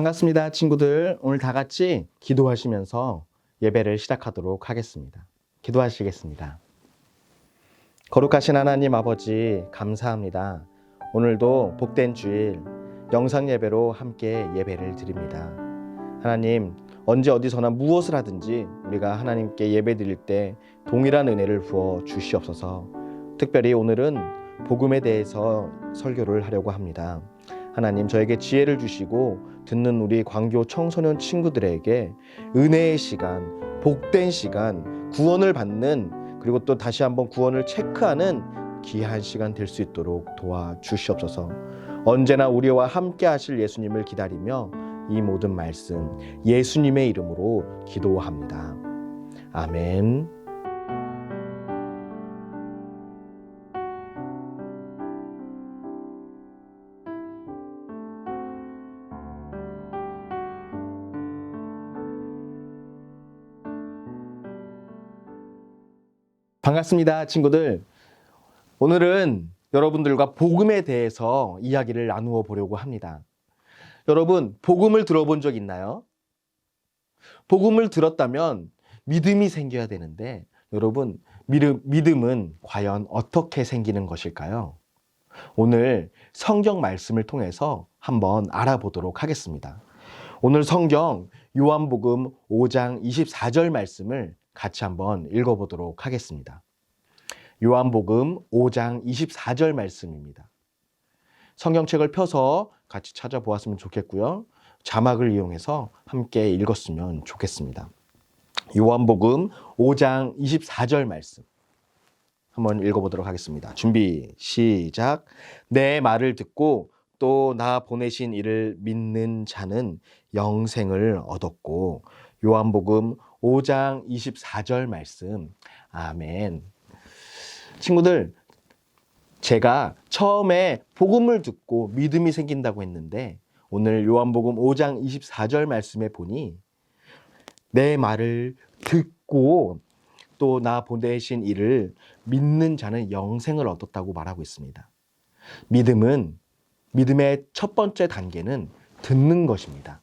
반갑습니다, 친구들. 오늘 다 같이 기도하시면서 예배를 시작하도록 하겠습니다. 기도하시겠습니다. 거룩하신 하나님 아버지, 감사합니다. 오늘도 복된 주일 영상 예배로 함께 예배를 드립니다. 하나님, 언제 어디서나 무엇을 하든지 우리가 하나님께 예배 드릴 때 동일한 은혜를 부어 주시옵소서. 특별히 오늘은 복음에 대해서 설교를 하려고 합니다. 하나님, 저에게 지혜를 주시고 듣는 우리 광교 청소년 친구들에게 은혜의 시간, 복된 시간, 구원을 받는, 그리고 또 다시 한번 구원을 체크하는 귀한 시간 될 수 있도록 도와주시옵소서. 언제나 우리와 함께 하실 예수님을 기다리며 이 모든 말씀 예수님의 이름으로 기도합니다. 아멘. 반갑습니다, 친구들. 오늘은 여러분들과 복음에 대해서 이야기를 나누어 보려고 합니다. 여러분, 복음을 들어본 적 있나요? 복음을 들었다면 믿음이 생겨야 되는데, 여러분, 믿음은 과연 어떻게 생기는 것일까요? 오늘 성경 말씀을 통해서 한번 알아보도록 하겠습니다. 오늘 성경 요한복음 5장 24절 말씀을 같이 한번 읽어보도록 하겠습니다. 요한복음 5장 24절 말씀입니다. 성경책을 펴서 같이 찾아보았으면 좋겠고요. 자막을 이용해서 함께 읽었으면 좋겠습니다. 요한복음 5장 24절 말씀 한번 읽어보도록 하겠습니다. 준비, 시작. 내 말을 듣고 또 나 보내신 이를 믿는 자는 영생을 얻었고. 요한복음 5장 24절 말씀. 아멘. 친구들, 제가 처음에 복음을 듣고 믿음이 생긴다고 했는데, 오늘 요한복음 5장 24절 말씀에 보니 내 말을 듣고 또 나 보내신 이를 믿는 자는 영생을 얻었다고 말하고 있습니다. 믿음의 첫 번째 단계는 듣는 것입니다.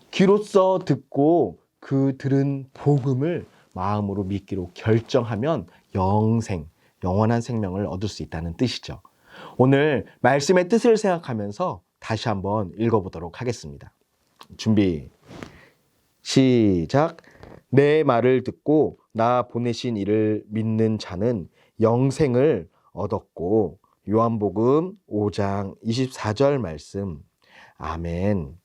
귀로써 듣고 그 들은 복음을 마음으로 믿기로 결정하면 영원한 생명을 얻을 수 있다는 뜻이죠. 오늘 말씀의 뜻을 생각하면서 다시 한번 읽어보도록 하겠습니다. 준비, 시작. 내 말을 듣고 나 보내신 이를 믿는 자는 영생을 얻었고. 요한복음 5장 24절 말씀. 아멘.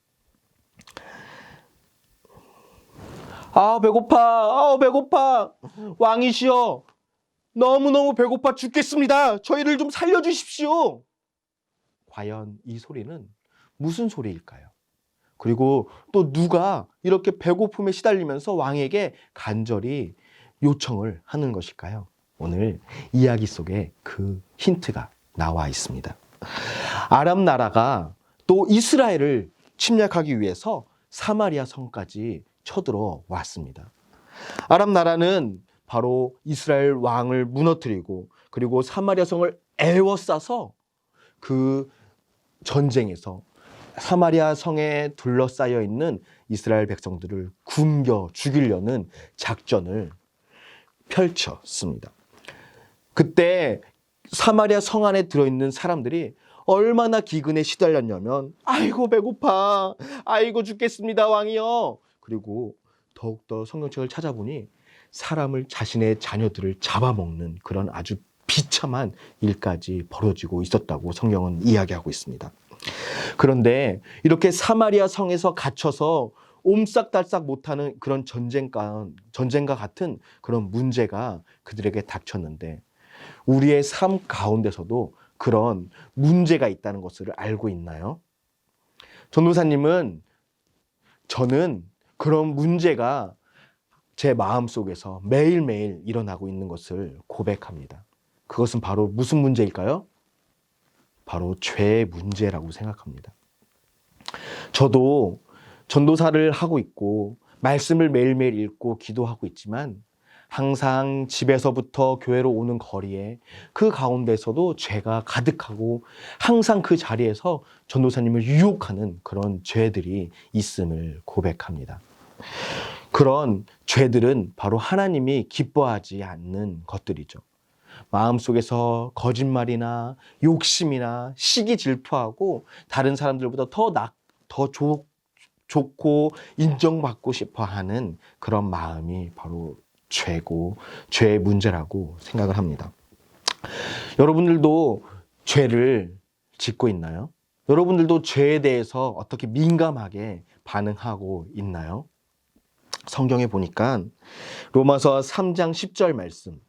배고파. 왕이시여, 너무너무 배고파 죽겠습니다. 저희를 좀 살려주십시오. 과연 이 소리는 무슨 소리일까요? 그리고 또 누가 이렇게 배고픔에 시달리면서 왕에게 간절히 요청을 하는 것일까요? 오늘 이야기 속에 그 힌트가 나와 있습니다. 아람 나라가 또 이스라엘을 침략하기 위해서 사마리아 성까지 쳐들어 왔습니다. 아람 나라는 바로 이스라엘 왕을 무너뜨리고, 그리고 사마리아 성을 에워싸서 그 전쟁에서 사마리아 성에 둘러싸여 있는 이스라엘 백성들을 굶겨 죽이려는 작전을 펼쳤습니다. 그때 사마리아 성 안에 들어있는 사람들이 얼마나 기근에 시달렸냐면, 아이고 배고파, 아이고 죽겠습니다 왕이여. 그리고 더욱더 성경책을 찾아보니 사람을, 자신의 자녀들을 잡아먹는 그런 아주 비참한 일까지 벌어지고 있었다고 성경은 이야기하고 있습니다. 그런데 이렇게 사마리아 성에서 갇혀서 옴싹달싹 못하는 그런 전쟁과 같은 그런 문제가 그들에게 닥쳤는데, 우리의 삶 가운데서도 그런 문제가 있다는 것을 알고 있나요? 전도사님은, 저는 그런 문제가 제 마음속에서 매일매일 일어나고 있는 것을 고백합니다. 그것은 바로 무슨 문제일까요? 바로 죄의 문제라고 생각합니다. 저도 전도사를 하고 있고 말씀을 매일매일 읽고 기도하고 있지만, 항상 집에서부터 교회로 오는 거리에 그 가운데서도 죄가 가득하고 항상 그 자리에서 전도사님을 유혹하는 그런 죄들이 있음을 고백합니다. 그런 죄들은 바로 하나님이 기뻐하지 않는 것들이죠. 마음속에서 거짓말이나 욕심이나 시기 질투하고 다른 사람들보다 더 좋고 인정받고 싶어 하는 그런 마음이 바로 죄고 죄의 문제라고 생각을 합니다. 여러분들도 죄를 짓고 있나요? 여러분들도 죄에 대해서 어떻게 민감하게 반응하고 있나요? 성경에 보니까 로마서 3장 10절 말씀,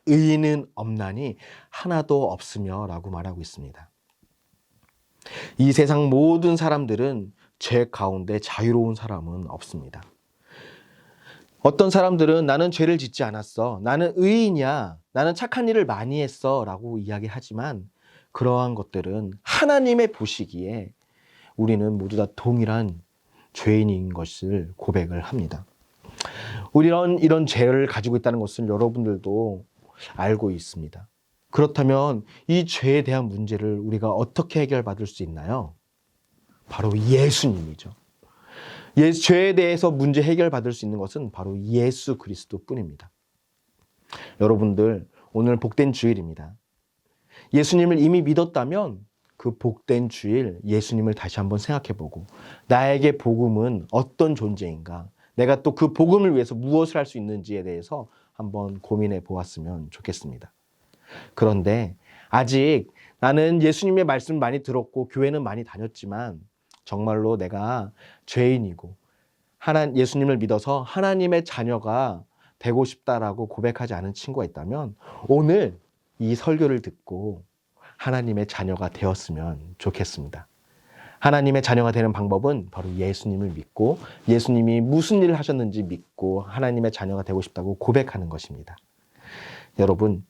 의인은 없나니 하나도 없으며 라고 말하고 있습니다. 이 세상 모든 사람들은 죄 가운데 자유로운 사람은 없습니다. 어떤 사람들은 나는 죄를 짓지 않았어, 나는 의인이야, 나는 착한 일을 많이 했어 라고 이야기하지만 그러한 것들은 하나님의 보시기에 우리는 모두 다 동일한 죄인인 것을 고백을 합니다. 우리는 이런 죄를 가지고 있다는 것을 여러분들도 알고 있습니다. 그렇다면 이 죄에 대한 문제를 우리가 어떻게 해결받을 수 있나요? 바로 예수님이죠. 죄에 대해서 문제 해결받을 수 있는 것은 바로 예수 그리스도 뿐입니다. 여러분들, 오늘 복된 주일입니다. 예수님을 이미 믿었다면 그 복된 주일 예수님을 다시 한번 생각해보고 나에게 복음은 어떤 존재인가, 내가 또 그 복음을 위해서 무엇을 할 수 있는지에 대해서 한번 고민해 보았으면 좋겠습니다. 그런데 아직 나는 예수님의 말씀을 많이 들었고 교회는 많이 다녔지만 정말로 내가 죄인이고 예수님을 믿어서 하나님의 자녀가 되고 싶다라고 고백하지 않은 친구가 있다면 오늘 이 설교를 듣고 하나님의 자녀가 되었으면 좋겠습니다. 하나님의 자녀가 되는 방법은 바로 예수님을 믿고 예수님이 무슨 일을 하셨는지 믿고 하나님의 자녀가 되고 싶다고 고백하는 것입니다. 여러분,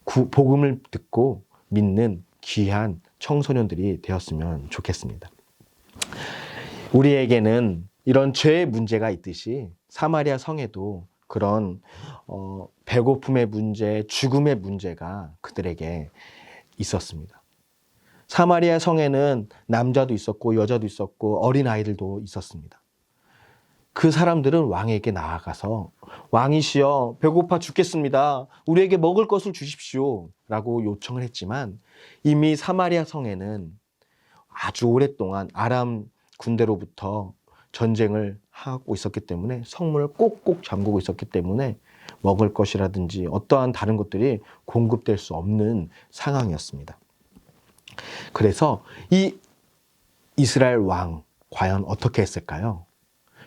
복음을 듣고 믿는 귀한 청소년들이 되었으면 좋겠습니다. 우리에게는 이런 죄의 문제가 있듯이 사마리아 성에도 그런 배고픔의 문제, 죽음의 문제가 그들에게 있었습니다. 사마리아 성에는 남자도 있었고 여자도 있었고 어린아이들도 있었습니다. 그 사람들은 왕에게 나아가서 왕이시여 배고파 죽겠습니다. 우리에게 먹을 것을 주십시오 라고 요청을 했지만 이미 사마리아 성에는 아주 오랫동안 아람 군대로부터 전쟁을 하고 있었기 때문에 성문을 꼭꼭 잠그고 있었기 때문에 먹을 것이라든지 어떠한 다른 것들이 공급될 수 없는 상황이었습니다. 그래서 이 이스라엘 왕 과연 어떻게 했을까요?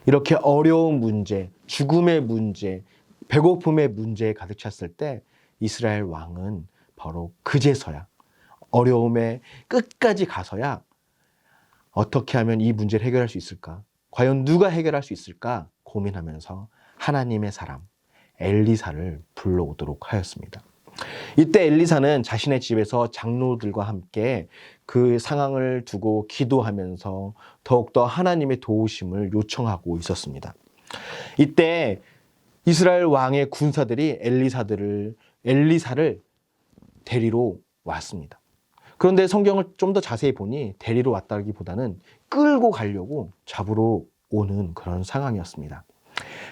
이렇게 어려운 문제, 죽음의 문제, 배고픔의 문제에 가득 찼을 때 이스라엘 왕은 바로 그제서야 어려움의 끝까지 가서야 어떻게 하면 이 문제를 해결할 수 있을까? 과연 누가 해결할 수 있을까? 고민하면서 하나님의 사람 엘리사를 불러오도록 하였습니다. 이때 엘리사는 자신의 집에서 장로들과 함께 그 상황을 두고 기도하면서 더욱더 하나님의 도우심을 요청하고 있었습니다. 이때 이스라엘 왕의 군사들이 엘리사를 데리러 왔습니다. 그런데 성경을 좀 더 자세히 보니 데리러 왔다기보다는 끌고 가려고 잡으러 오는 그런 상황이었습니다.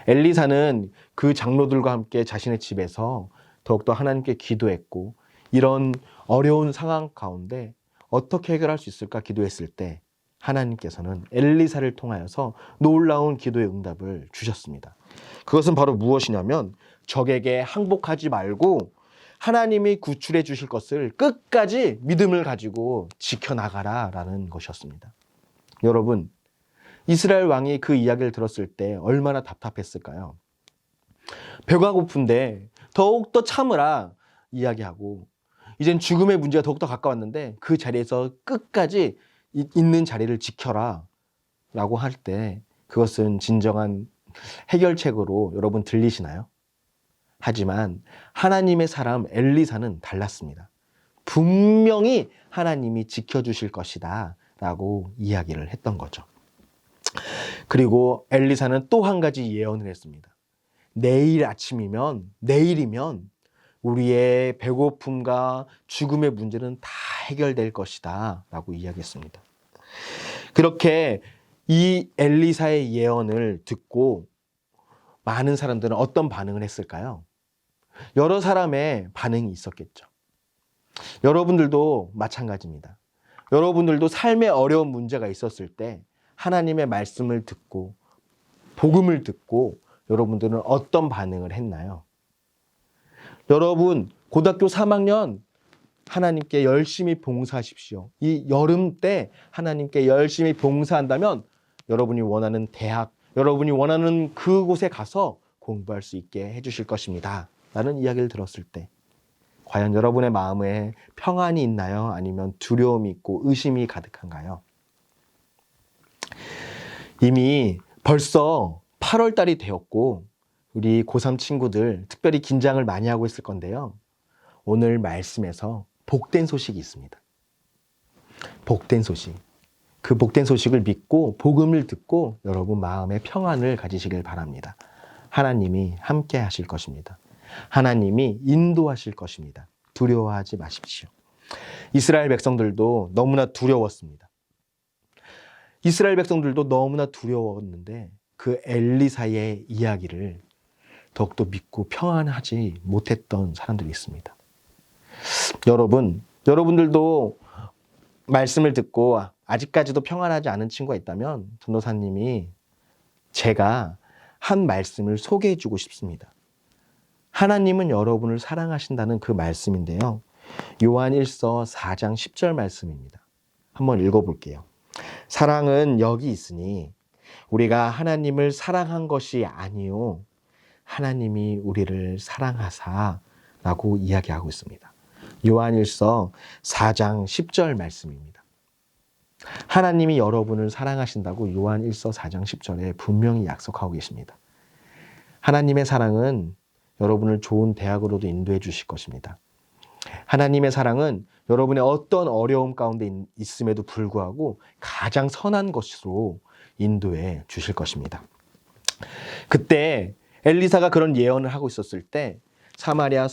엘리사는 그 장로들과 함께 자신의 집에서 더욱더 하나님께 기도했고 이런 어려운 상황 가운데 어떻게 해결할 수 있을까 기도했을 때 하나님께서는 엘리사를 통하여서 놀라운 기도의 응답을 주셨습니다. 그것은 바로 무엇이냐면 적에게 항복하지 말고 하나님이 구출해 주실 것을 끝까지 믿음을 가지고 지켜나가라 라는 것이었습니다. 여러분, 이스라엘 왕이 그 이야기를 들었을 때 얼마나 답답했을까요? 배가 고픈데 더욱더 참으라 이야기하고 이젠 죽음의 문제가 더욱더 가까웠는데 그 자리에서 끝까지 있는 자리를 지켜라 라고 할 때 그것은 진정한 해결책으로 여러분 들리시나요? 하지만 하나님의 사람 엘리사는 달랐습니다. 분명히 하나님이 지켜주실 것이다 라고 이야기를 했던 거죠. 그리고 엘리사는 또 한 가지 예언을 했습니다. 내일 아침이면, 내일이면 우리의 배고픔과 죽음의 문제는 다 해결될 것이다 라고 이야기했습니다. 그렇게 이 엘리사의 예언을 듣고 많은 사람들은 어떤 반응을 했을까요? 여러 사람의 반응이 있었겠죠. 여러분들도 마찬가지입니다. 여러분들도 삶에 어려운 문제가 있었을 때 하나님의 말씀을 듣고 복음을 듣고 여러분들은 어떤 반응을 했나요? 여러분 고등학교 3학년 하나님께 열심히 봉사하십시오. 이 여름 때 하나님께 열심히 봉사한다면 여러분이 원하는 대학, 여러분이 원하는 그곳에 가서 공부할 수 있게 해주실 것입니다. 라는 이야기를 들었을 때 과연 여러분의 마음에 평안이 있나요? 아니면 두려움이 있고 의심이 가득한가요? 이미 벌써 8월 달이 되었고 우리 고3 친구들 특별히 긴장을 많이 하고 있을 건데요. 오늘 말씀에서 복된 소식이 있습니다. 복된 소식. 그 복된 소식을 믿고 복음을 듣고 여러분 마음의 평안을 가지시길 바랍니다. 하나님이 함께 하실 것입니다. 하나님이 인도하실 것입니다. 두려워하지 마십시오. 이스라엘 백성들도 너무나 두려웠습니다. 이스라엘 백성들도 너무나 두려웠는데 그 엘리사의 이야기를 더욱더 믿고 평안하지 못했던 사람들이 있습니다. 여러분들도 말씀을 듣고 아직까지도 평안하지 않은 친구가 있다면 전도사님이 제가 한 말씀을 소개해 주고 싶습니다. 하나님은 여러분을 사랑하신다는 그 말씀인데요. 요한 1서 4장 10절 말씀입니다. 한번 읽어볼게요. 사랑은 여기 있으니 우리가 하나님을 사랑한 것이 아니요 하나님이 우리를 사랑하사 라고 이야기하고 있습니다. 요한 1서 4장 10절 말씀입니다. 하나님이 여러분을 사랑하신다고 요한 1서 4장 10절에 분명히 약속하고 계십니다. 하나님의 사랑은 여러분을 좋은 대학으로도 인도해 주실 것입니다. 하나님의 사랑은 여러분의 어떤 어려움 가운데 있음에도 불구하고 가장 선한 것으로 인도해 주실 것입니다. 그때 엘리사가 그런 예언을 하고 있었을 때 사마리아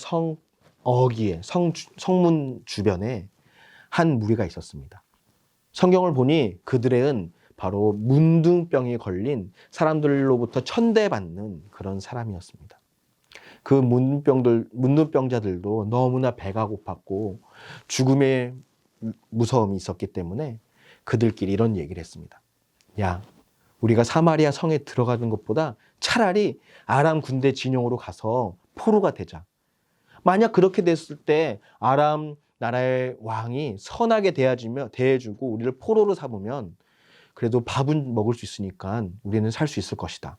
어귀에 성문 주변에 한 무리가 있었습니다. 성경을 보니 그들은 바로 문둥병이 걸린 사람들로부터 천대받는 그런 사람이었습니다. 그 문둥병자들도 너무나 배가 고팠고 죽음의 무서움이 있었기 때문에 그들끼리 이런 얘기를 했습니다. 야, 우리가 사마리아 성에 들어가는 것보다 차라리 아람 군대 진영으로 가서 포로가 되자. 만약 그렇게 됐을 때 아람 나라의 왕이 선하게 대해주고 우리를 포로로 삼으면 그래도 밥은 먹을 수 있으니까 우리는 살 수 있을 것이다.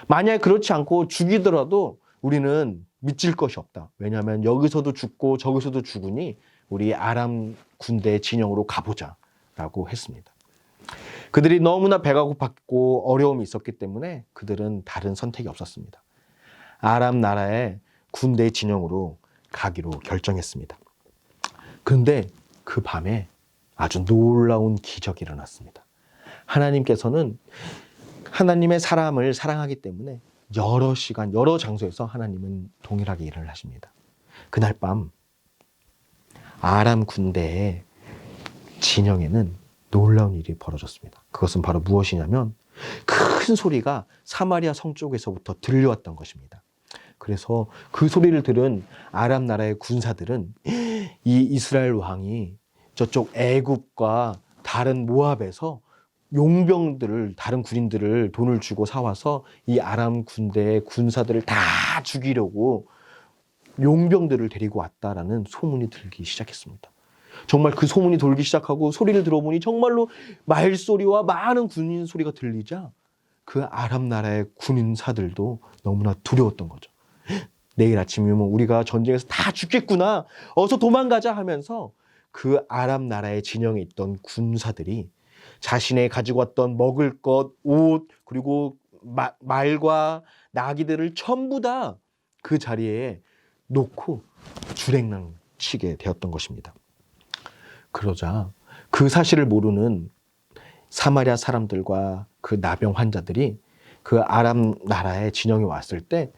만약 그렇지 않고 죽이더라도 우리는 믿질 것이 없다. 왜냐하면 여기서도 죽고 저기서도 죽으니 우리 아람 군대 진영으로 가보자 라고 했습니다. 그들이 너무나 배가 고팠고 어려움이 있었기 때문에 그들은 다른 선택이 없었습니다. 아람 나라의 군대 진영으로 가기로 결정했습니다. 그런데 그 밤에 아주 놀라운 기적이 일어났습니다. 하나님께서는 하나님의 사람을 사랑하기 때문에 여러 시간, 여러 장소에서 하나님은 동일하게 일을 하십니다. 그날 밤 아람 군대의 진영에는 놀라운 일이 벌어졌습니다. 그것은 바로 무엇이냐면 큰 소리가 사마리아 성 쪽에서부터 들려왔던 것입니다. 그래서 그 소리를 들은 아람 나라의 군사들은 이 이스라엘 왕이 저쪽 애굽과 다른 모압에서 용병들을, 다른 군인들을 돈을 주고 사와서 이 아람 군대의 군사들을 다 죽이려고 용병들을 데리고 왔다라는 소문이 들기 시작했습니다. 정말 그 소문이 돌기 시작하고 소리를 들어보니 정말로 말소리와 많은 군인 소리가 들리자 그 아람 나라의 군인사들도 너무나 두려웠던 거죠. 내일 아침이면 우리가 전쟁에서 다 죽겠구나. 어서 도망가자 하면서 그 아람 나라의 진영에 있던 군사들이 자신의 가지고 왔던 먹을 것, 옷, 그리고 말과 나귀들을 전부 다 그 자리에 놓고 주랭랑 치게 되었던 것입니다. 그러자 그 사실을 모르는 사마리아 사람들과 그 나병 환자들이 그 아람 나라의 진영에 왔을 때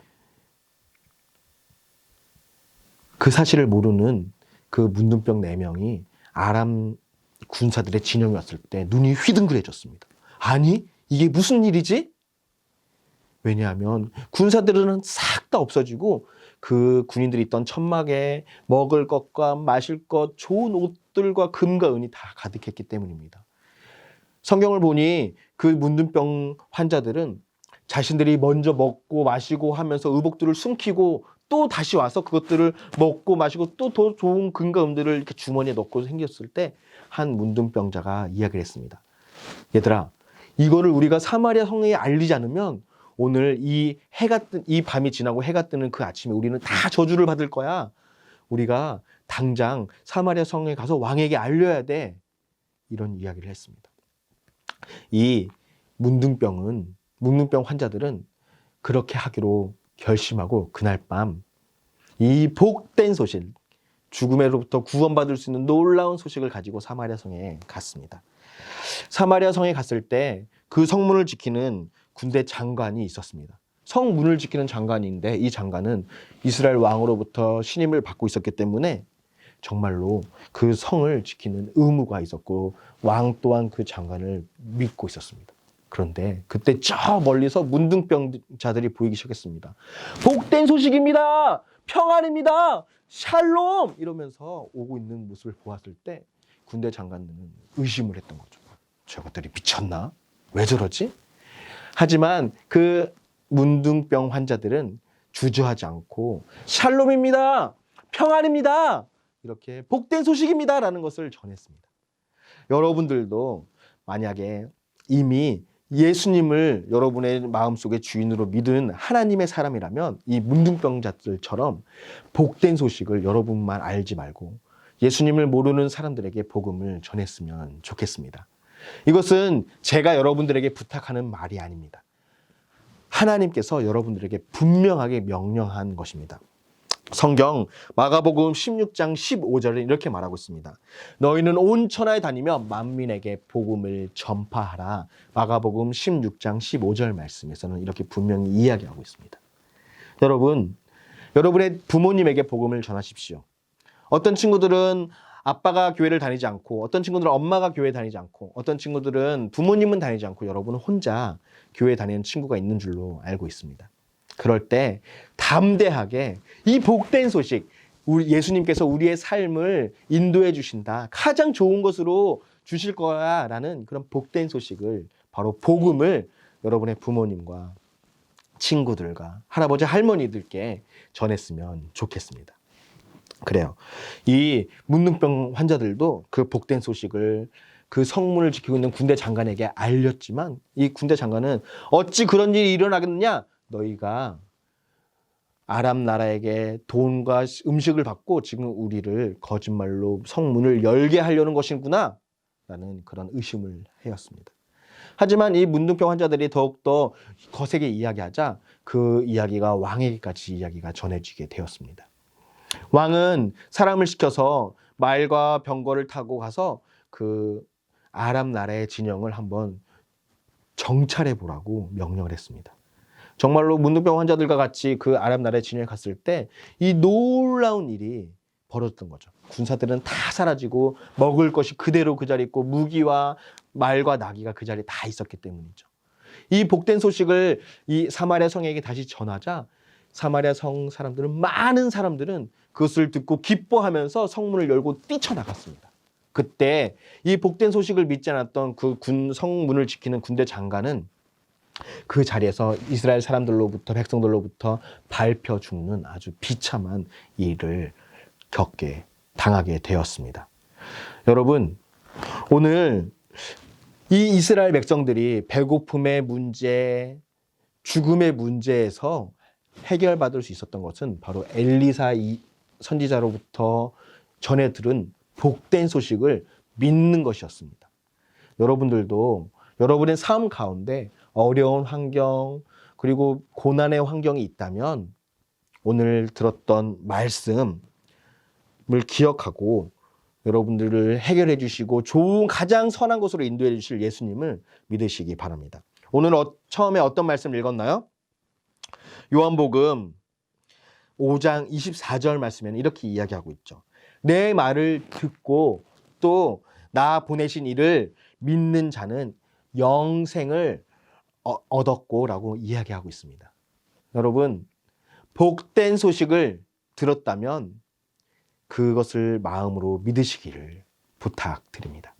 그 사실을 모르는 그 문둥병 4명이 아람 군사들의 진영에 왔을 때 눈이 휘둥그레졌습니다. 아니, 이게 무슨 일이지? 왜냐하면 군사들은 싹 다 없어지고 그 군인들이 있던 천막에 먹을 것과 마실 것, 좋은 옷들과 금과 은이 다 가득했기 때문입니다. 성경을 보니 그 문둥병 환자들은 자신들이 먼저 먹고 마시고 하면서 의복들을 숨기고 또 다시 와서 그것들을 먹고 마시고 또 더 좋은 금과 은들을 이렇게 주머니에 넣고 생겼을 때 한 문둥병자가 이야기를 했습니다. 얘들아, 이거를 우리가 사마리아 성에 알리지 않으면 오늘 이 밤이 지나고 해가 뜨는 그 아침에 우리는 다 저주를 받을 거야. 우리가 당장 사마리아 성에 가서 왕에게 알려야 돼. 이런 이야기를 했습니다. 이 문둥병 환자들은 그렇게 하기로 결심하고 그날 밤 이 복된 소식, 죽음으로부터 구원받을 수 있는 놀라운 소식을 가지고 사마리아 성에 갔습니다. 사마리아 성에 갔을 때 그 성문을 지키는 군대 장관이 있었습니다. 성문을 지키는 장관인데 이 장관은 이스라엘 왕으로부터 신임을 받고 있었기 때문에 정말로 그 성을 지키는 의무가 있었고 왕 또한 그 장관을 믿고 있었습니다. 그런데 그때 저 멀리서 문둥병자들이 보이기 시작했습니다. 복된 소식입니다. 평안입니다. 샬롬! 이러면서 오고 있는 모습을 보았을 때 군대 장관들은 의심을 했던 거죠. 저것들이 미쳤나? 왜 저러지? 하지만 그 문둥병 환자들은 주저하지 않고 샬롬입니다. 평안입니다. 이렇게 복된 소식입니다. 라는 것을 전했습니다. 여러분들도 만약에 이미 예수님을 여러분의 마음속에 주인으로 믿은 하나님의 사람이라면 이 문둥병자들처럼 복된 소식을 여러분만 알지 말고 예수님을 모르는 사람들에게 복음을 전했으면 좋겠습니다. 이것은 제가 여러분들에게 부탁하는 말이 아닙니다. 하나님께서 여러분들에게 분명하게 명령한 것입니다. 성경 마가복음 16장 15절에 이렇게 말하고 있습니다. 너희는 온 천하에 다니며 만민에게 복음을 전파하라. 마가복음 16장 15절 말씀에서는 이렇게 분명히 이야기하고 있습니다. 여러분, 여러분의 부모님에게 복음을 전하십시오. 어떤 친구들은 아빠가 교회를 다니지 않고, 어떤 친구들은 엄마가 교회 다니지 않고, 어떤 친구들은 부모님은 다니지 않고 여러분은 혼자 교회 다니는 친구가 있는 줄로 알고 있습니다. 그럴 때 담대하게 이 복된 소식, 우리 예수님께서 우리의 삶을 인도해 주신다. 가장 좋은 것으로 주실 거야 라는 그런 복된 소식을, 바로 복음을 여러분의 부모님과 친구들과 할아버지 할머니들께 전했으면 좋겠습니다. 그래요. 이 문둥병 환자들도 그 복된 소식을 그 성문을 지키고 있는 군대 장관에게 알렸지만 이 군대 장관은 어찌 그런 일이 일어나겠느냐? 너희가 아람 나라에게 돈과 음식을 받고 지금 우리를 거짓말로 성문을 열게 하려는 것이구나 라는 그런 의심을 해왔습니다. 하지만 이 문둥병 환자들이 더욱더 거세게 이야기하자 그 이야기가 왕에게까지 이야기가 전해지게 되었습니다. 왕은 사람을 시켜서 말과 병거를 타고 가서 그 아람 나라의 진영을 한번 정찰해 보라고 명령을 했습니다. 정말로 문둥병 환자들과 같이 그 아람 나라의 진영에 갔을 때 이 놀라운 일이 벌어졌던 거죠. 군사들은 다 사라지고 먹을 것이 그대로 그 자리에 있고 무기와 말과 나귀가 그 자리에 다 있었기 때문이죠. 이 복된 소식을 이 사마리아 성에게 다시 전하자 사마리아 성 사람들은, 많은 사람들은 그것을 듣고 기뻐하면서 성문을 열고 뛰쳐나갔습니다. 그때 이 복된 소식을 믿지 않았던 그 성문을 지키는 군대 장관은 그 자리에서 이스라엘 사람들로부터, 백성들로부터 밟혀 죽는 아주 비참한 일을 당하게 되었습니다. 여러분, 오늘 이 이스라엘 백성들이 배고픔의 문제, 죽음의 문제에서 해결받을 수 있었던 것은 바로 엘리사 선지자로부터 전해 들은 복된 소식을 믿는 것이었습니다. 여러분들도 여러분의 삶 가운데 어려운 환경, 그리고 고난의 환경이 있다면 오늘 들었던 말씀을 기억하고 여러분들을 해결해 주시고 좋은, 가장 선한 곳으로 인도해 주실 예수님을 믿으시기 바랍니다. 오늘 처음에 어떤 말씀을 읽었나요? 요한복음 5장 24절 말씀에는 이렇게 이야기하고 있죠. 내 말을 듣고 또 나 보내신 이를 믿는 자는 영생을 얻었고 라고 이야기하고 있습니다. 여러분, 복된 소식을 들었다면 그것을 마음으로 믿으시기를 부탁드립니다.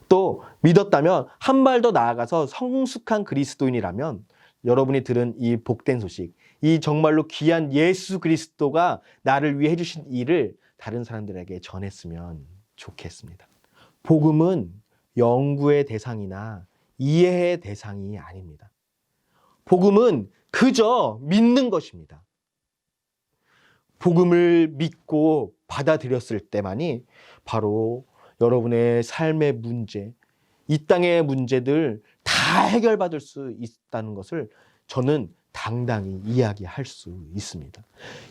또 믿었다면 한 발 더 나아가서 성숙한 그리스도인이라면 여러분이 들은 이 복된 소식, 이 정말로 귀한 예수 그리스도가 나를 위해 해주신 일을 다른 사람들에게 전했으면 좋겠습니다. 복음은 연구의 대상이나 이해의 대상이 아닙니다. 복음은 그저 믿는 것입니다. 복음을 믿고 받아들였을 때만이 바로 여러분의 삶의 문제, 이 땅의 문제들 다 해결받을 수 있다는 것을 저는 당당히 이야기할 수 있습니다.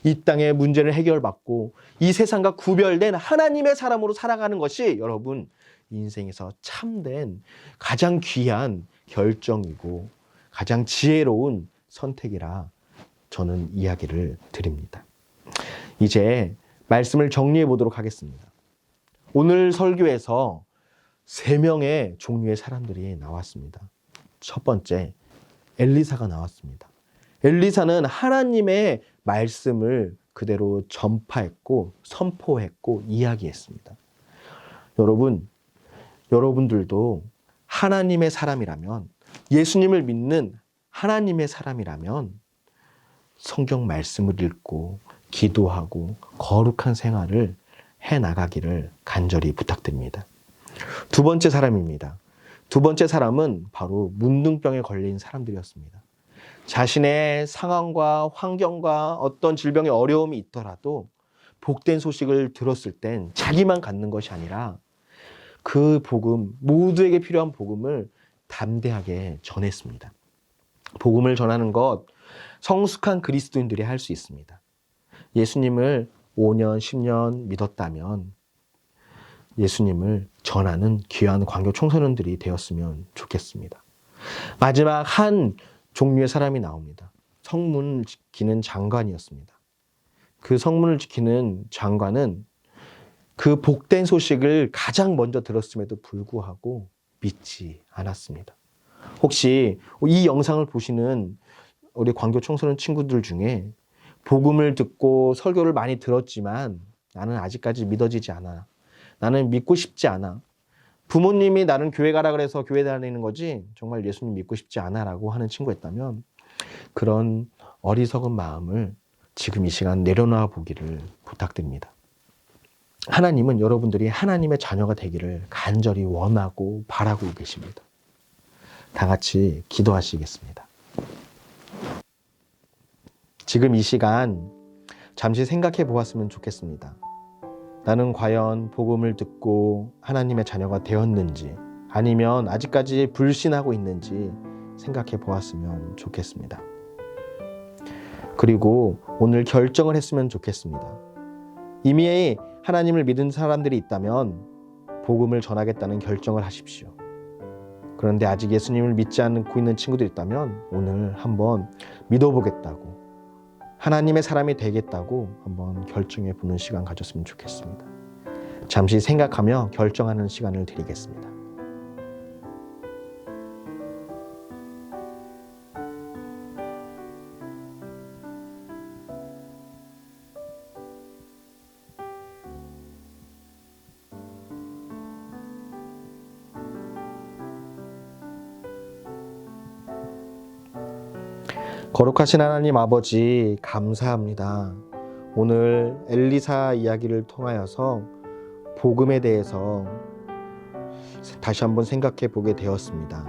이 땅의 문제를 해결받고 이 세상과 구별된 하나님의 사람으로 살아가는 것이 여러분 인생에서 참된 가장 귀한 결정이고 가장 지혜로운 선택이라 저는 이야기를 드립니다. 이제 말씀을 정리해 보도록 하겠습니다. 오늘 설교에서 3명의 종류의 사람들이 나왔습니다. 첫 번째, 엘리사가 나왔습니다. 엘리사는 하나님의 말씀을 그대로 전파했고 선포했고 이야기했습니다. 여러분들도 하나님의 사람이라면, 예수님을 믿는 하나님의 사람이라면 성경 말씀을 읽고 기도하고 거룩한 생활을 해나가기를 간절히 부탁드립니다. 두 번째 사람입니다. 두 번째 사람은 바로 문둥병에 걸린 사람들이었습니다. 자신의 상황과 환경과 어떤 질병의 어려움이 있더라도 복된 소식을 들었을 땐 자기만 갖는 것이 아니라 그 복음, 모두에게 필요한 복음을 담대하게 전했습니다. 복음을 전하는 것 성숙한 그리스도인들이 할 수 있습니다. 예수님을 5년, 10년 믿었다면 예수님을 전하는 귀한 광교 청소년들이 되었으면 좋겠습니다. 마지막 한 종류의 사람이 나옵니다. 성문을 지키는 장관이었습니다. 그 성문을 지키는 장관은 그 복된 소식을 가장 먼저 들었음에도 불구하고 믿지 않았습니다. 혹시 이 영상을 보시는 우리 광교 청소년 친구들 중에 복음을 듣고 설교를 많이 들었지만 나는 아직까지 믿어지지 않아. 나는 믿고 싶지 않아. 부모님이 나는 교회 가라 그래서 교회 다니는 거지 정말 예수님 믿고 싶지 않아 라고 하는 친구가 있다면 그런 어리석은 마음을 지금 이 시간 내려놔 보기를 부탁드립니다. 하나님은 여러분들이 하나님의 자녀가 되기를 간절히 원하고 바라고 계십니다. 다 같이 기도하시겠습니다. 지금 이 시간 잠시 생각해 보았으면 좋겠습니다. 나는 과연 복음을 듣고 하나님의 자녀가 되었는지 아니면 아직까지 불신하고 있는지 생각해 보았으면 좋겠습니다. 그리고 오늘 결정을 했으면 좋겠습니다. 이미 하나님을 믿은 사람들이 있다면 복음을 전하겠다는 결정을 하십시오. 그런데 아직 예수님을 믿지 않고 있는 친구들이 있다면 오늘 한번 믿어보겠다고 하나님의 사람이 되겠다고 한번 결정해 보는 시간 가졌으면 좋겠습니다. 잠시 생각하며 결정하는 시간을 드리겠습니다. 거룩하신 하나님 아버지 감사합니다. 오늘 엘리사 이야기를 통하여서 복음에 대해서 다시 한번 생각해 보게 되었습니다.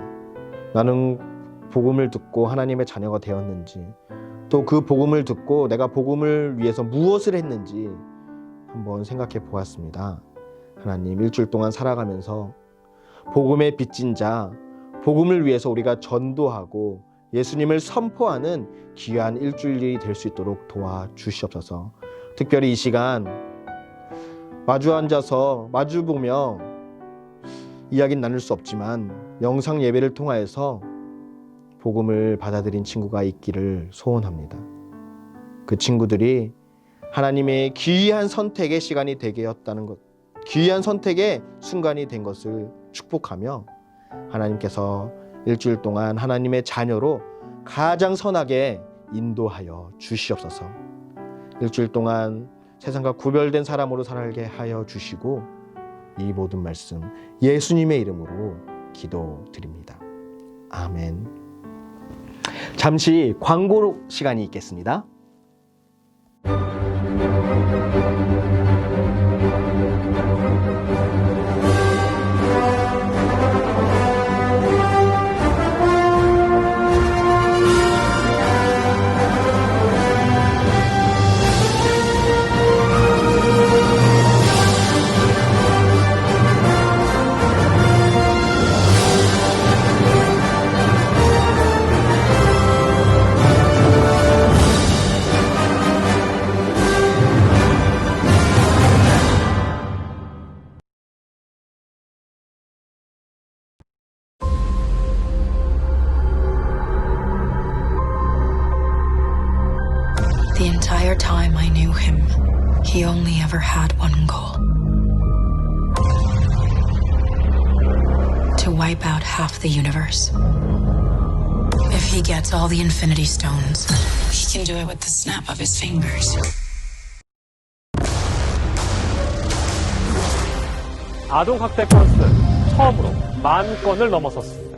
나는 복음을 듣고 하나님의 자녀가 되었는지 또 그 복음을 듣고 내가 복음을 위해서 무엇을 했는지 한번 생각해 보았습니다. 하나님 일주일 동안 살아가면서 복음의 빚진 자, 복음을 위해서 우리가 전도하고 예수님을 선포하는 귀한 일주일이 될 수 있도록 도와주시옵소서. 특별히 이 시간 마주 앉아서 마주보며 이야기는 나눌 수 없지만 영상 예배를 통하여서 복음을 받아들인 친구가 있기를 소원합니다. 그 친구들이 하나님의 귀한 선택의 시간이 되게 였다는 것, 귀한 선택의 순간이 된 것을 축복하며 하나님께서 일주일 동안 하나님의 자녀로 가장 선하게 인도하여 주시옵소서. 일주일 동안 세상과 구별된 사람으로 살게 하여 주시고 이 모든 말씀 예수님의 이름으로 기도드립니다. 아멘. 잠시 광고 시간이 있겠습니다. The entire time I knew him, he only ever had one goal. To wipe out half the universe. If he gets all the Infinity Stones, he can do it with the snap of his fingers. 아동학대 건수 처음으로 10,000건을 넘어섰습니다.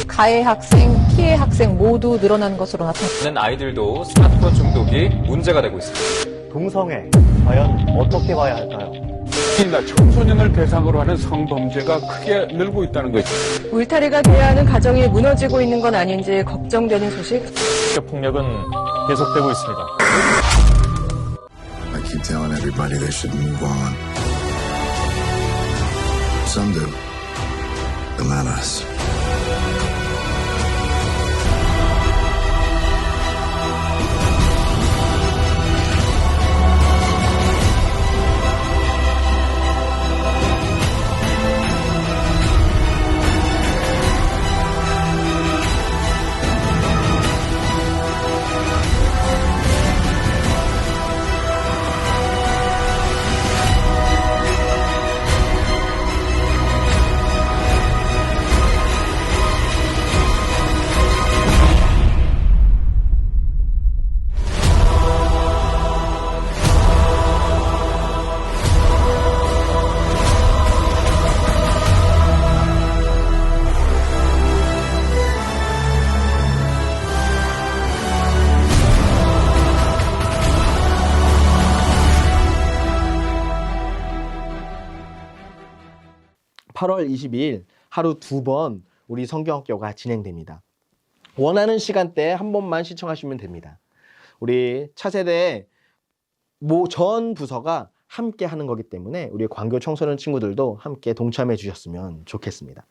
가해 학생, 피해 학생 모두 늘어난 것으로 나타났습니다. 아이들도 스마트폰 중독이 문제가 되고 있습니다. 동성애, 과연 어떻게 봐야 할까요? 특히나 청소년을 대상으로 하는 성범죄가 크게 늘고 있다는 거죠. 울타리가 돼야 하는 가정이 무너지고 있는 건 아닌지 걱정되는 소식. 폭력은 계속되고 있습니다. I keep telling everybody they should move on. Some do, but not us. (8월 22일) 하루 2번 우리 성경학교가 진행됩니다. 원하는 시간대에 한 번만 시청하시면 됩니다. 우리 차세대 전 부서가 함께 하는 거기 때문에 우리 광교 청소년 친구들도 함께 동참해 주셨으면 좋겠습니다.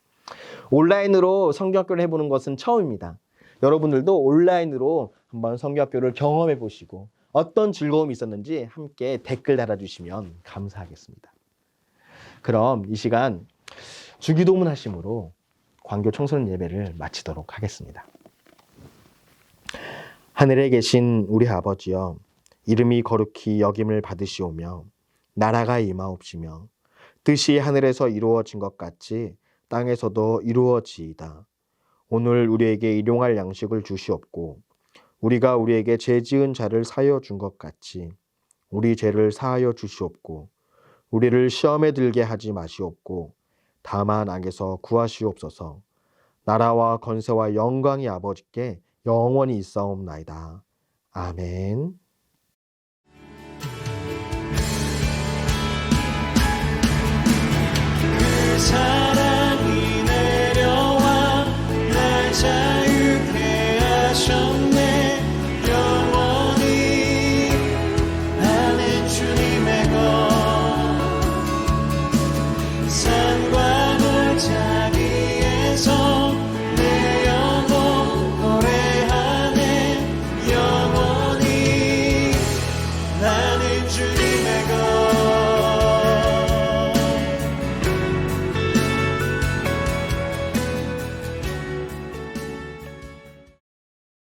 온라인으로 성경학교를 해보는 것은 처음입니다. 여러분들도 온라인으로 한번 성경학교를 경험해 보시고 어떤 즐거움이 있었는지 함께 댓글 달아주시면 감사하겠습니다. 그럼 이 시간 주기도문 하심으로 광교 청소년 예배를 마치도록 하겠습니다. 하늘에 계신 우리 아버지여, 이름이 거룩히 여김을 받으시오며 나라가 임하옵시며 뜻이 하늘에서 이루어진 것 같이 땅에서도 이루어지이다. 오늘 우리에게 일용할 양식을 주시옵고 우리가 우리에게 죄 지은 자를 사하여 준 것 같이 우리 죄를 사하여 주시옵고 우리를 시험에 들게 하지 마시옵고 다만 악에서 구하시옵소서. 나라와 권세와 영광이 아버지께 영원히 있사옵나이다. 아멘. 그 사랑이 내려와 날 자유케 하셨네. 영원히 나는 주님의 것. 산과 골짜기에서 내 영혼 노래하네. 영원히 나는 주님의 것.